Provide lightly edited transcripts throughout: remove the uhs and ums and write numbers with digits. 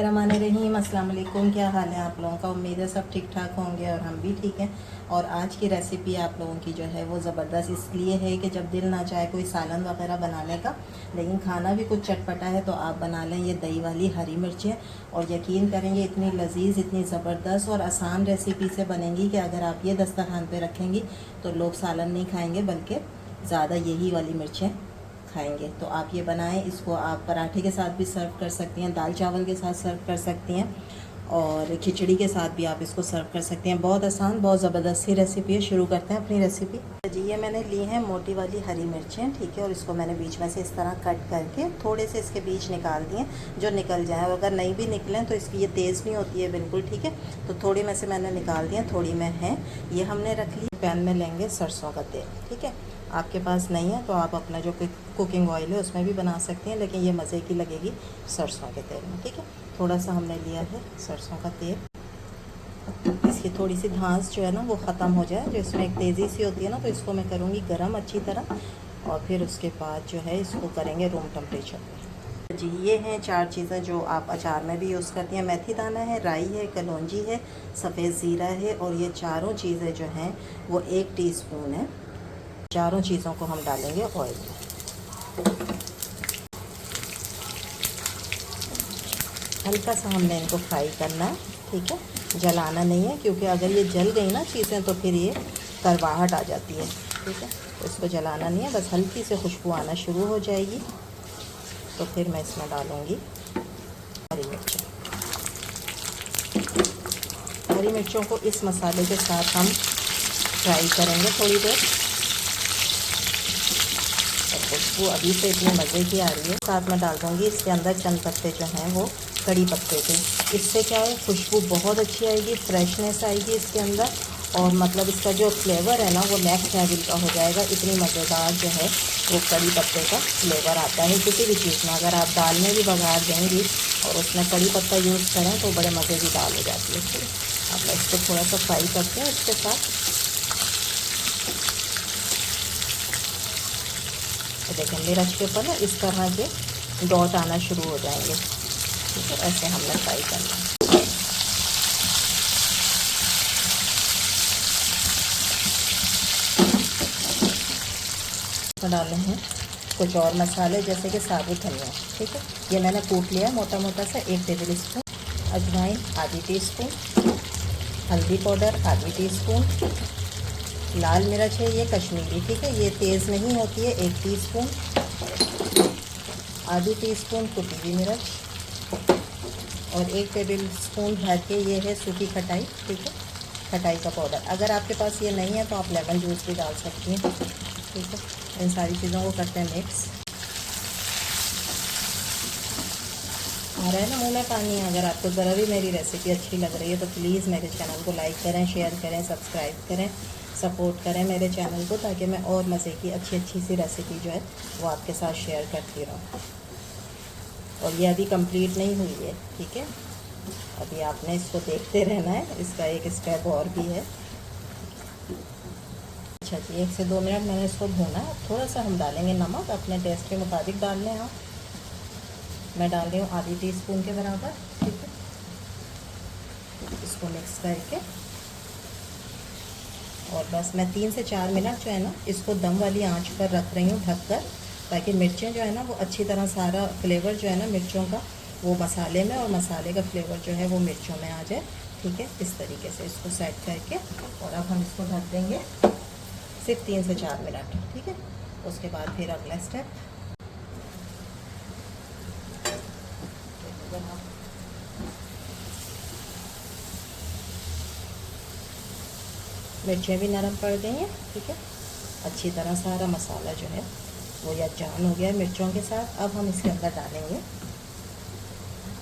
रहीम अस्सलाम वालेकुम। क्या हाल है आप लोगों का? उम्मीद है सब ठीक ठाक होंगे और हम भी ठीक हैं। और आज की रेसिपी आप लोगों की जो है वो ज़बरदस्त इसलिए है कि जब दिल ना चाहे कोई सालन वगैरह बनाने का, लेकिन खाना भी कुछ चटपटा है तो आप बना लें ये दही वाली हरी मिर्चें। और यकीन करेंगे इतनी लजीज, इतनी ज़बरदस्त और आसान रेसिपी से बनेंगी कि अगर आप ये दस्तरखान पे रखेंगी तो लोग सालन नहीं खाएंगे बल्कि ज़्यादा यही वाली मिर्चें खाएंगे। तो आप ये बनाएं, इसको आप पराठे के साथ भी सर्व कर सकती हैं, दाल चावल के साथ सर्व कर सकती हैं और खिचड़ी के साथ भी आप इसको सर्व कर सकती हैं। बहुत आसान, बहुत ज़बरदस्त सी रेसिपी है। शुरू करते हैं अपनी रेसिपी जी। ये मैंने ली हैं मोटी वाली हरी मिर्चें, ठीक है, और इसको मैंने बीच में से इस तरह कट करके थोड़े से इसके बीज निकाल दिए जो निकल जाएँ। और अगर नहीं भी निकलें तो इसकी ये तेज़ नहीं होती है बिल्कुल, ठीक है। तो थोड़ी में से मैंने निकाल दिया, थोड़ी में है। ये हमने रख ली। पैन में लेंगे सरसों का तेल, ठीक है। आपके पास नहीं है तो आप अपना जो कुकिंग ऑयल है उसमें भी बना सकते हैं, लेकिन ये मज़े की लगेगी सरसों के तेल में, ठीक है। थोड़ा सा हमने लिया है सरसों का तेल। इसकी थोड़ी सी धांस जो है ना वो ख़त्म हो जाए, जो इसमें एक तेज़ी सी होती है ना, तो इसको मैं करूँगी गरम अच्छी तरह। और फिर उसके बाद जो है इसको करेंगे रूम टेम्परेचर पे जी। ये हैं 4 चीज़ें जो आप अचार में भी यूज़ करती हैं। मेथी दाना है, राई है, कलौंजी है, सफ़ेद ज़ीरा है, और ये चारों चीज़ें जो हैं वो 1 टीस्पून है। चारों चीज़ों को हम डालेंगे ऑयल में। हल्का सा हमने इनको फ्राई करना है, ठीक है, जलाना नहीं है, क्योंकि अगर ये जल गई ना चीज़ें तो फिर ये करवाहट आ जाती है, ठीक है। तो इसको जलाना नहीं है, बस हल्की से खुशबू आना शुरू हो जाएगी तो फिर मैं इसमें डालूँगी हरी मिर्चें। हरी मिर्चों को इस मसाले के साथ हम फ्राई करेंगे थोड़ी देर। खुशबू अभी से इतनी मज़े की आ रही है। साथ में डाल दूँगी इसके अंदर चंद पत्ते जो हैं वो कड़ी पत्ते के। इससे क्या है, खुशबू बहुत अच्छी आएगी, फ्रेशनेस आएगी इसके अंदर, और मतलब इसका जो फ्लेवर है ना वो नेक्स्ट लेवल का हो जाएगा। इतनी मज़ेदार जो है वो कड़ी पत्ते का फ्लेवर आता है किसी भी चीज़ में। अगर आप दाल में भी बघार देंगी और उसमें कड़ी पत्ता यूज़ करें तो बड़े मज़े की दाल हो जाती है, ठीक है। अब मैं इसको थोड़ा सा फ्राई करते हैं इसके साथ। देखें मिर्च के ऊपर ना इस तरह के डॉट आना शुरू हो जाएंगे, ठीक है। ऐसे हमने फ्राई करना है। डाले हैं कुछ और मसाले जैसे कि साबुत धनिया, ठीक है, ये मैंने कूट लिया है मोटा मोटा सा। 1 टेबल स्पून अजवाइन, आधी टीस्पून हल्दी पाउडर, आधी टीस्पून लाल मिर्च है ये कश्मीरी, ठीक है, ये तेज़ नहीं होती है, 1 टीस्पून, आधी टीस्पून कुटी हुई मिर्च, और 1 टेबल स्पून भर के ये है सूखी खटाई, ठीक है, खटाई का पाउडर। अगर आपके पास ये नहीं है तो आप लेमन जूस भी डाल सकती हैं, ठीक है। इन सारी चीज़ों को करते हैं मिक्स। आ रहा है ना मुँह में पानी। अगर आपको ज़रा भी मेरी रेसिपी अच्छी लग रही है तो प्लीज़ मेरे चैनल को लाइक करें, शेयर करें, सब्सक्राइब करें, सपोर्ट करें मेरे चैनल को, ताकि मैं और मज़े की अच्छी अच्छी सी रेसिपी जो है वो आपके साथ शेयर करती रहूँ। और ये अभी कंप्लीट नहीं हुई है, ठीक है, अभी आपने इसको देखते रहना है, इसका एक स्टेप और भी है। अच्छा जी, 1 से 2 मिनट मैंने इसको भूना है। थोड़ा सा हम डालेंगे नमक, अपने टेस्ट के मुताबिक डाल लें आप। मैं डाल रही हूँ आधी टीस्पून के बराबर, ठीक है। इसको मिक्स करके और बस मैं 3 से 4 मिनट जो है ना इसको दम वाली आंच पर रख रही हूँ ढककर, ताकि मिर्चें जो है ना वो अच्छी तरह सारा फ्लेवर जो है ना मिर्चों का वो मसाले में, और मसाले का फ्लेवर जो है वो मिर्चों में आ जाए, ठीक है। इस तरीके से इसको सेट करके और अब हम इसको ढक देंगे सिर्फ 3 से 4 मिनट, ठीक है। उसके बाद फिर अगला स्टेप। मिर्चें भी नरम पड़ गई हैं, ठीक है, अच्छी तरह सारा मसाला जो है वो यकजान हो गया है मिर्चों के साथ। अब हम इसके अंदर डालेंगे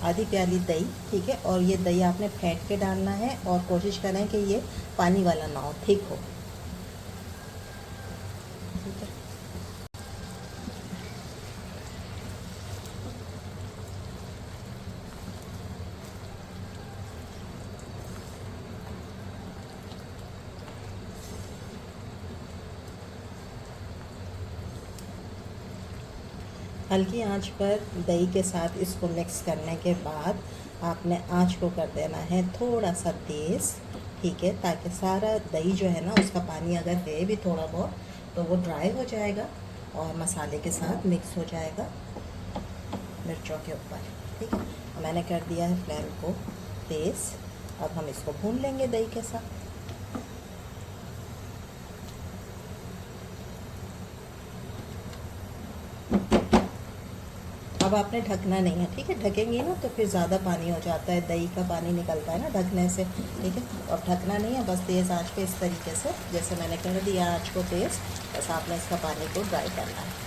आधी प्याली दही, ठीक है, और ये दही आपने फेंट के डालना है और कोशिश करें कि ये पानी वाला ना हो, ठीक हो, ठीक है। हल्की आंच पर दही के साथ इसको मिक्स करने के बाद आपने आंच को कर देना है थोड़ा सा तेज़, ठीक है, ताकि सारा दही जो है ना उसका पानी अगर है भी थोड़ा बहुत तो वो ड्राई हो जाएगा और मसाले के साथ मिक्स हो जाएगा मिर्चों के ऊपर, ठीक है। मैंने कर दिया है फ्लेम को तेज़। अब हम इसको भून लेंगे दही के साथ। अब आपने ढकना नहीं है, ठीक है, ढकेंगी ना तो फिर ज़्यादा पानी हो जाता है, दही का पानी निकलता है ना ढकने से, ठीक है। अब ढकना नहीं है, बस तेज़ आंच पे इस तरीके से जैसे मैंने कर दिया आंच को तेज़, बस आपने इसका पानी को ड्राई करना है।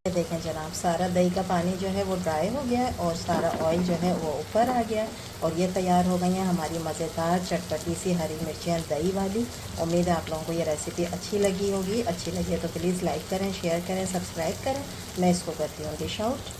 ये देखें जनाब, सारा दही का पानी जो है वो ड्राई हो गया है और सारा ऑयल जो है वो ऊपर आ गया है और ये तैयार हो गई हैं हमारी मज़ेदार चटपटी सी हरी मिर्चियाँ दही वाली। उम्मीद है आप लोगों को ये रेसिपी अच्छी लगी होगी। अच्छी लगी है तो प्लीज़ लाइक करें, शेयर करें, सब्सक्राइब करें। मैं इसको करती हूँ डिश आउट।